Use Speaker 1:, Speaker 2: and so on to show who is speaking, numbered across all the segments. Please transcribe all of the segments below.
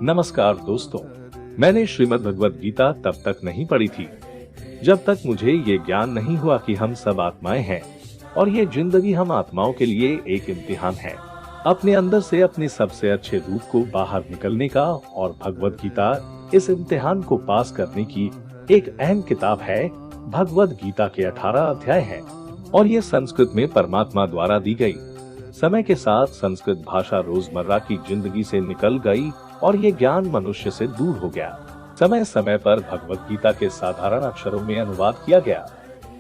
Speaker 1: नमस्कार दोस्तों, मैंने श्रीमद् भगवद गीता तब तक नहीं पढ़ी थी जब तक मुझे ये ज्ञान नहीं हुआ कि हम सब आत्माएं हैं और ये जिंदगी हम आत्माओं के लिए एक इम्तिहान है अपने अंदर से अपने सबसे अच्छे रूप को बाहर निकलने का। और भगवद गीता इस इम्तिहान को पास करने की एक अहम किताब है। भगवद गीता के 18 अध्याय हैं और ये संस्कृत में परमात्मा द्वारा दी गई। समय के साथ संस्कृत भाषा रोजमर्रा की जिंदगी से निकल गई और ये ज्ञान मनुष्य से दूर हो गया। समय समय पर भगवद गीता के साधारण अक्षरों में अनुवाद किया गया।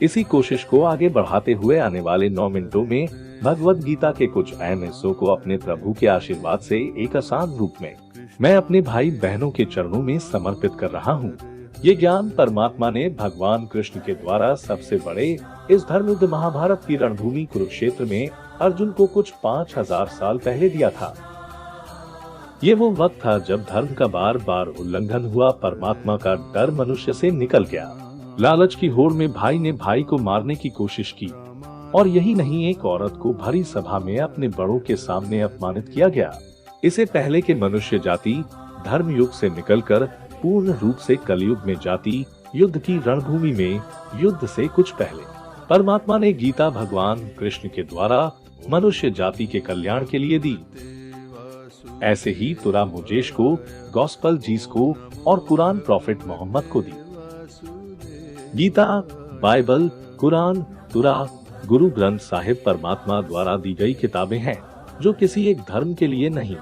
Speaker 1: इसी कोशिश को आगे बढ़ाते हुए आने वाले 9 मिनटों में भगवद गीता के कुछ अहम हिस्सों को अपने प्रभु के आशीर्वाद से एक आसान रूप में मैं अपने भाई बहनों के चरणों में समर्पित कर रहा हूँ। ये ज्ञान परमात्मा ने भगवान कृष्ण के द्वारा सबसे बड़े इस धर्म युद्ध महाभारत की रणभूमि कुरुक्षेत्र में अर्जुन को कुछ 5000 साल पहले दिया था। ये वो वक्त था जब धर्म का बार बार उल्लंघन हुआ। परमात्मा का डर मनुष्य से निकल गया। लालच की होड़ में भाई ने भाई को मारने की कोशिश की और यही नहीं, एक औरत को भरी सभा में अपने बड़ों के सामने अपमानित किया गया। इससे पहले के मनुष्य जाति धर्म युग से निकलकर पूर्ण रूप से कलयुग में जाति युद्ध की रणभूमि में युद्ध से कुछ पहले परमात्मा ने गीता भगवान कृष्ण के द्वारा मनुष्य जाति के कल्याण के लिए दी। ऐसे ही तुरा मुजेश को, गॉस्पल जीस को और कुरान प्रॉफिट मोहम्मद को दी। गीता, बाइबल, कुरान, तुरा, गुरु ग्रंथ साहिब परमात्मा द्वारा दी गई किताबें हैं जो किसी एक धर्म के लिए नहीं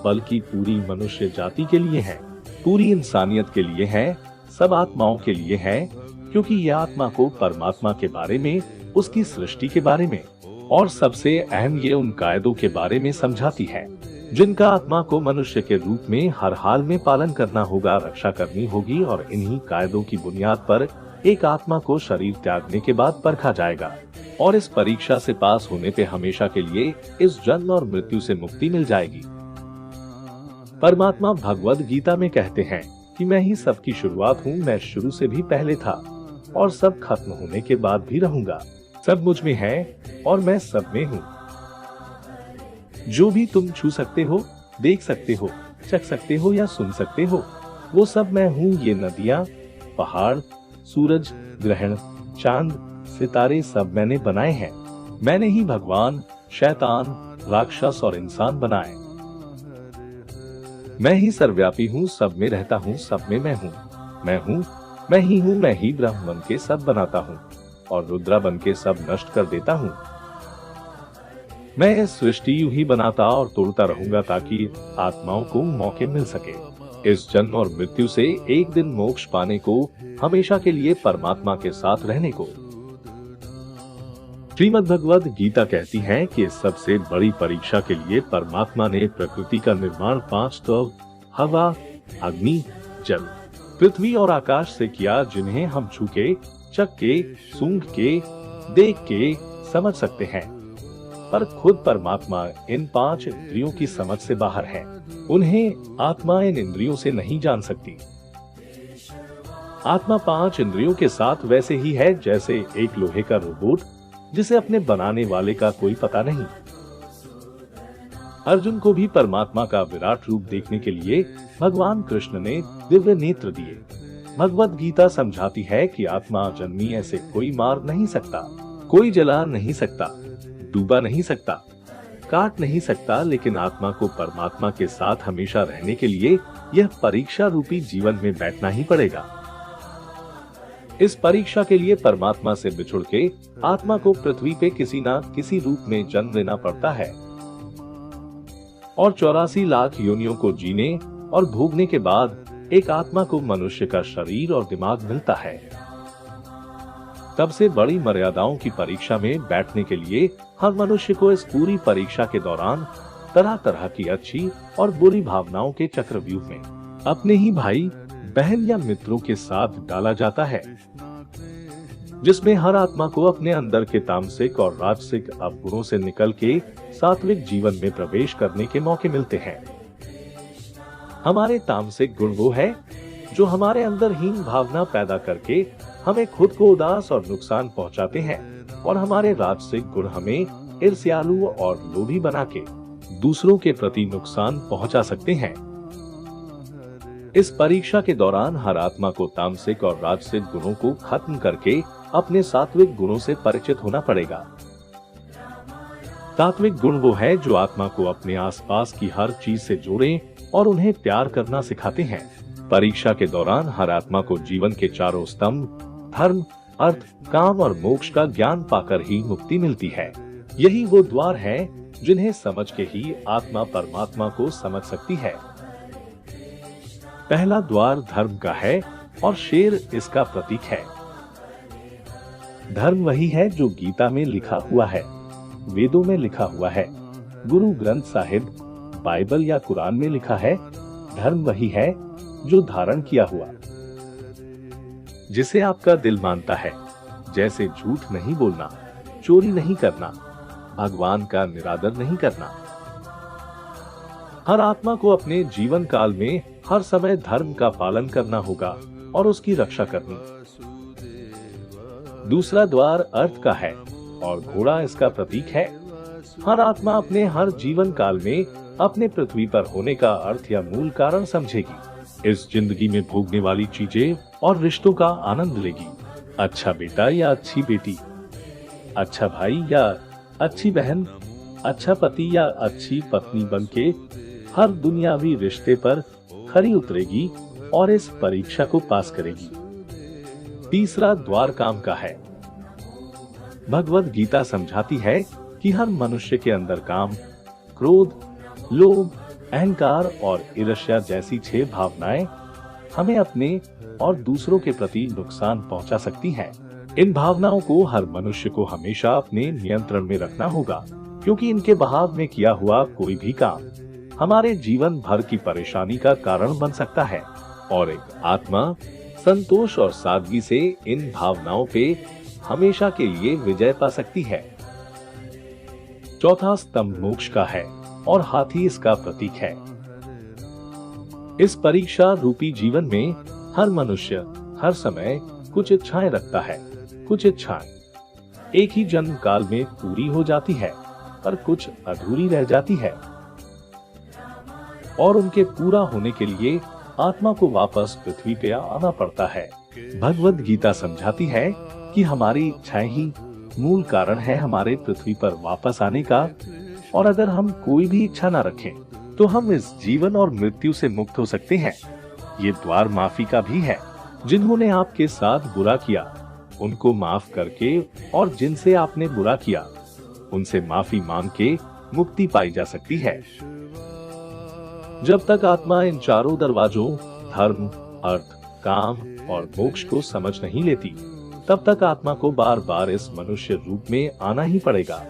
Speaker 1: बल्कि पूरी मनुष्य जाति के लिए हैं, पूरी इंसानियत के लिए हैं, सब आत्माओं के लिए हैं, क्योंकि यह आत्मा को परमात्मा के बारे में, उसकी सृष्टि के बारे में और सबसे अहम ये उन कायदों के बारे में समझाती है जिनका आत्मा को मनुष्य के रूप में हर हाल में पालन करना होगा, रक्षा करनी होगी। और इन्हीं कायदों की बुनियाद पर एक आत्मा को शरीर त्यागने के बाद परखा जाएगा और इस परीक्षा से पास होने पे हमेशा के लिए इस जन्म और मृत्यु से मुक्ति मिल जाएगी। परमात्मा भगवद गीता में कहते हैं कि मैं ही सबकी शुरुआत हूँ, मैं शुरू से भी पहले था और सब खत्म होने के बाद भी रहूंगा। सब मुझ में है और मैं सब में हूँ। जो भी तुम छू सकते हो, देख सकते हो, चख सकते हो या सुन सकते हो, वो सब मैं हूँ। ये नदियाँ, पहाड़, सूरज, ग्रहण, चांद, सितारे सब मैंने बनाए हैं। मैंने ही भगवान, शैतान, राक्षस और इंसान बनाए। मैं ही सर्वव्यापी हूँ, सब में रहता हूँ, सब में मैं हूँ। मैं हूँ, मैं ही हूँ, मैं ही ब्रह्म बन के सब बनाता हूँ और रुद्रा बन के सब नष्ट कर देता हूँ। मैं इस सृष्टि यूं ही बनाता और तोड़ता रहूंगा ताकि आत्माओं को मौके मिल सके इस जन्म और मृत्यु से एक दिन मोक्ष पाने को, हमेशा के लिए परमात्मा के साथ रहने को। श्रीमद् भगवद गीता कहती है कि इस सबसे बड़ी परीक्षा के लिए परमात्मा ने प्रकृति का निर्माण 5 तत्व हवा, अग्नि, जल, पृथ्वी और आकाश से किया, जिन्हें हम छू के, चख के, सूंघ के, देख के समझ सकते हैं। पर खुद परमात्मा इन 5 इंद्रियों की समझ से बाहर है। उन्हें आत्मा इन इंद्रियों से नहीं जान सकती। आत्मा 5 इंद्रियों के साथ वैसे ही है जैसे एक लोहे का रोबोट जिसे अपने बनाने वाले का कोई पता नहीं। अर्जुन को भी परमात्मा का विराट रूप देखने के लिए भगवान कृष्ण ने दिव्य नेत्र दिए। भगवद गीता समझाती है कि आत्मा जन्मी ऐसे कोई मार नहीं सकता, कोई जला नहीं सकता, डूबा नहीं सकता, काट नहीं सकता, लेकिन आत्मा को परमात्मा के साथ हमेशा रहने के लिए यह परीक्षा रूपी जीवन में बैठना ही पड़ेगा। इस परीक्षा के लिए परमात्मा से बिछुड़ के आत्मा को पृथ्वी पे किसी न किसी रूप में जन्म लेना पड़ता है और 84 लाख योनियों को जीने और भोगने के बाद एक आत्मा को मनुष्य का शरीर और दिमाग मिलता है। तब से बड़ी मर्यादाओं की परीक्षा में बैठने के लिए हर मनुष्य को इस पूरी परीक्षा के दौरान तरह तरह की अच्छी और बुरी भावनाओं के चक्रव्यूह में अपने ही भाई, बहन या मित्रों के साथ डाला जाता है, जिसमें हर आत्मा को अपने अंदर के तामसिक और राजसिक अवगुणों से निकल के सात्विक जीवन में प्रवेश करने के मौके मिलते हैं। हमारे तामसिक गुण वो है जो हमारे अंदर हीन भावना पैदा करके हमें खुद को उदास और नुकसान पहुंचाते हैं, और हमारे राजसिक गुण हमें ईर्ष्यालु और लोभी बना के दूसरों के प्रति नुकसान पहुंचा सकते हैं। इस परीक्षा के दौरान हर आत्मा को तामसिक और राजसिक गुणों को खत्म करके अपने सात्विक गुणों से परिचित होना पड़ेगा। सात्विक गुण वो है जो आत्मा को अपने आसपास की हर चीज से जोड़े और उन्हें प्यार करना सिखाते हैं। परीक्षा के दौरान हर आत्मा को जीवन के चारों स्तंभ धर्म, अर्थ, काम और मोक्ष का ज्ञान पाकर ही मुक्ति मिलती है। यही वो द्वार है जिन्हें समझ के ही आत्मा परमात्मा को समझ सकती है। पहला द्वार धर्म का है और शेर इसका प्रतीक है। धर्म वही है जो गीता में लिखा हुआ है, वेदों में लिखा हुआ है, गुरु ग्रंथ साहिब, बाइबल या कुरान में लिखा है। धर्म वही है जो धारण किया हुआ, जिसे आपका दिल मानता है, जैसे झूठ नहीं बोलना, चोरी नहीं करना, भगवान का निरादर नहीं करना। हर आत्मा को अपने जीवन काल में हर समय धर्म का पालन करना होगा और उसकी रक्षा करनी। दूसरा द्वार अर्थ का है और घोड़ा इसका प्रतीक है। हर आत्मा अपने हर जीवन काल में अपने पृथ्वी पर होने का अर्थ या मूल कारण समझेगी। इस जिंदगी में भोगने वाली चीजें और रिश्तों का आनंद लेगी। अच्छा बेटा या अच्छी बेटी, अच्छा भाई या अच्छी बहन, अच्छा पति या अच्छी पत्नी बनके हर दुनियावी रिश्ते पर खरी उतरेगी और इस परीक्षा को पास करेगी। तीसरा द्वार काम का है। भगवद गीता समझाती है कि हर मनुष्य के अंदर काम, क्रोध, लोभ, अहंकार और ईर्ष्या जैसी 6 भावनाएं हमें अपने और दूसरों के प्रति नुकसान पहुंचा सकती हैं। इन भावनाओं को हर मनुष्य को हमेशा अपने नियंत्रण में रखना होगा, क्योंकि इनके बहाव में किया हुआ कोई भी काम हमारे जीवन भर की परेशानी का कारण बन सकता है। और एक आत्मा संतोष और सादगी से इन भावनाओं पे हमेशा के लिए विजय पा सकती है। चौथा स्तंभ मोक्ष का है और हाथी इसका प्रतीक है। इस परीक्षा रूपी जीवन में हर मनुष्य हर समय कुछ इच्छाएं रखता है। कुछ इच्छाएं एक ही जन्म काल में पूरी हो जाती है, पर कुछ अधूरी रह जाती है और उनके पूरा होने के लिए आत्मा को वापस पृथ्वी पे आना पड़ता है। भगवद गीता समझाती है कि हमारी इच्छाएं ही मूल कारण है हमारे पृथ्वी पर वापस आने का, और अगर हम कोई भी इच्छा ना रखें तो हम इस जीवन और मृत्यु से मुक्त हो सकते हैं। ये द्वार माफी का भी है। जिन्होंने आपके साथ बुरा किया उनको माफ करके और जिनसे आपने बुरा किया उनसे माफी मांग के मुक्ति पाई जा सकती है। जब तक आत्मा इन चारों दरवाजों धर्म, अर्थ, काम और मोक्ष को समझ नहीं लेती, तब तक आत्मा को बार बार इस मनुष्य रूप में आना ही पड़ेगा।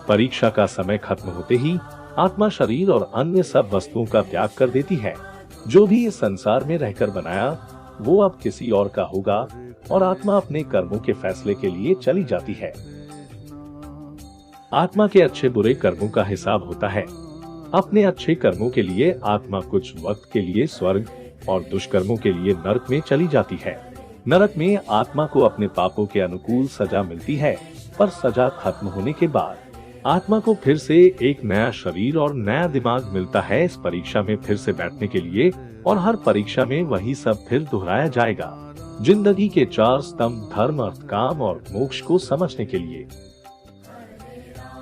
Speaker 1: परीक्षा का समय खत्म होते ही आत्मा शरीर और अन्य सब वस्तुओं का त्याग कर देती है। जो भी इस संसार में रहकर बनाया वो अब किसी और का होगा और आत्मा अपने कर्मों के फैसले के लिए चली जाती है। आत्मा के अच्छे बुरे कर्मों का हिसाब होता है। अपने अच्छे कर्मों के लिए आत्मा कुछ वक्त के लिए स्वर्ग और दुष्कर्मों के लिए नरक में चली जाती है। नरक में आत्मा को अपने पापों के अनुकूल सजा मिलती है, पर सजा खत्म होने के बाद आत्मा को फिर से एक नया शरीर और नया दिमाग मिलता है इस परीक्षा में फिर से बैठने के लिए, और हर परीक्षा में वही सब फिर दोहराया जाएगा। जिंदगी के 4 स्तंभ धर्म, अर्थ, काम और मोक्ष को समझने के लिए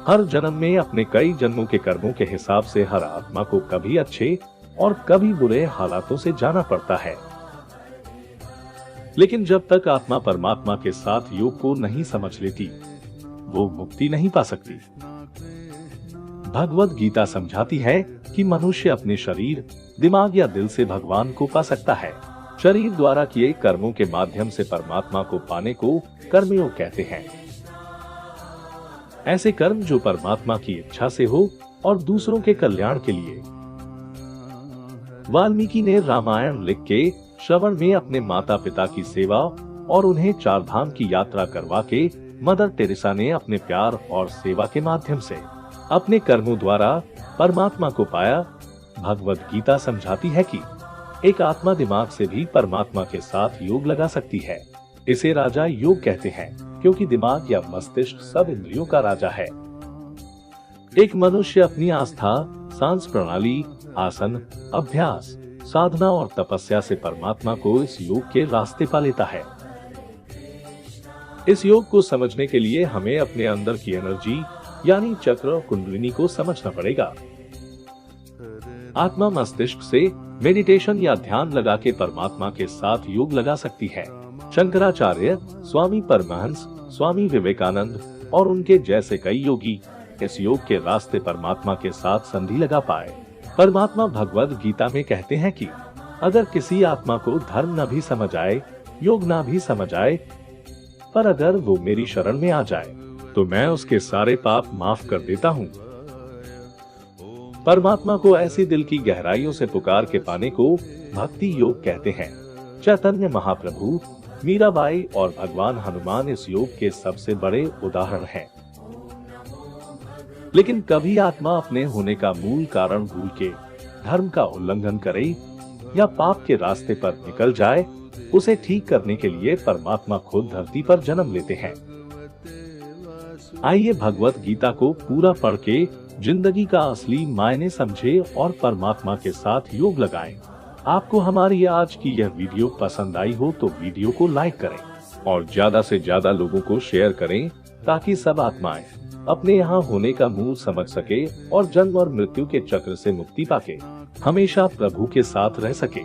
Speaker 1: हर जन्म में अपने कई जन्मों के कर्मों के हिसाब से हर आत्मा को कभी अच्छे और कभी बुरे हालातों से जाना पड़ता है। लेकिन जब तक आत्मा परमात्मा के साथ योग को नहीं समझ लेती, वो मुक्ति नहीं पा सकती। भगवद गीता समझाती है कि मनुष्य अपने शरीर, दिमाग या दिल से भगवान को पा सकता है। शरीर द्वारा किए कर्मों के माध्यम से परमात्मा को पाने को कर्मयोग कहते हैं। ऐसे कर्म जो परमात्मा की इच्छा से हो और दूसरों के कल्याण के लिए। वाल्मीकि ने रामायण लिख के श्रवण में अपने माता पिता की सेवा और उन्हें 4 धाम की यात्रा करवा के मदर टेरेसा ने अपने प्यार और सेवा के माध्यम से अपने कर्मों द्वारा परमात्मा को पाया। भगवद गीता समझाती है कि एक आत्मा दिमाग से भी परमात्मा के साथ योग लगा सकती है। इसे राजा योग कहते हैं, क्योंकि दिमाग या मस्तिष्क सब इंद्रियों का राजा है। एक मनुष्य अपनी आस्था, सांस प्रणाली, आसन, अभ्यास, साधना और तपस्या से परमात्मा को इस योग के रास्ते पा लेता है। इस योग को समझने के लिए हमें अपने अंदर की एनर्जी यानी चक्र और कुंडलिनी को समझना पड़ेगा। आत्मा मस्तिष्क से मेडिटेशन या ध्यान लगा के परमात्मा के साथ योग लगा सकती है। शंकराचार्य, स्वामी परमहंस, स्वामी विवेकानंद और उनके जैसे कई योगी इस योग के रास्ते परमात्मा के साथ संधि लगा पाए। परमात्मा भगवद गीता में कहते हैं कि अगर किसी आत्मा को धर्म न भी समझ आए, योग न भी समझ आए, पर अगर वो मेरी शरण में आ जाए तो मैं उसके सारे पाप माफ कर देता हूँ। परमात्मा को ऐसी दिल की गहराइयों से पुकार के पाने को भक्ति योग कहते हैं। चैतन्य महाप्रभु, मीराबाई और भगवान हनुमान इस योग के सबसे बड़े उदाहरण हैं। लेकिन कभी आत्मा अपने होने का मूल कारण भूल के धर्म का उल्लंघन करे या पाप के रास्ते पर निकल जाए, उसे ठीक करने के लिए परमात्मा खुद धरती पर जन्म लेते हैं। आइए भगवत गीता को पूरा पढ़ के जिंदगी का असली मायने समझे और परमात्मा के साथ योग लगाएं। आपको हमारी आज की यह वीडियो पसंद आई हो तो वीडियो को लाइक करें और ज्यादा से ज्यादा लोगों को शेयर करें ताकि सब आत्माएं अपने यहाँ होने का मूल समझ सके और जन्म और मृत्यु के चक्र से मुक्ति पाके हमेशा प्रभु के साथ रह सके।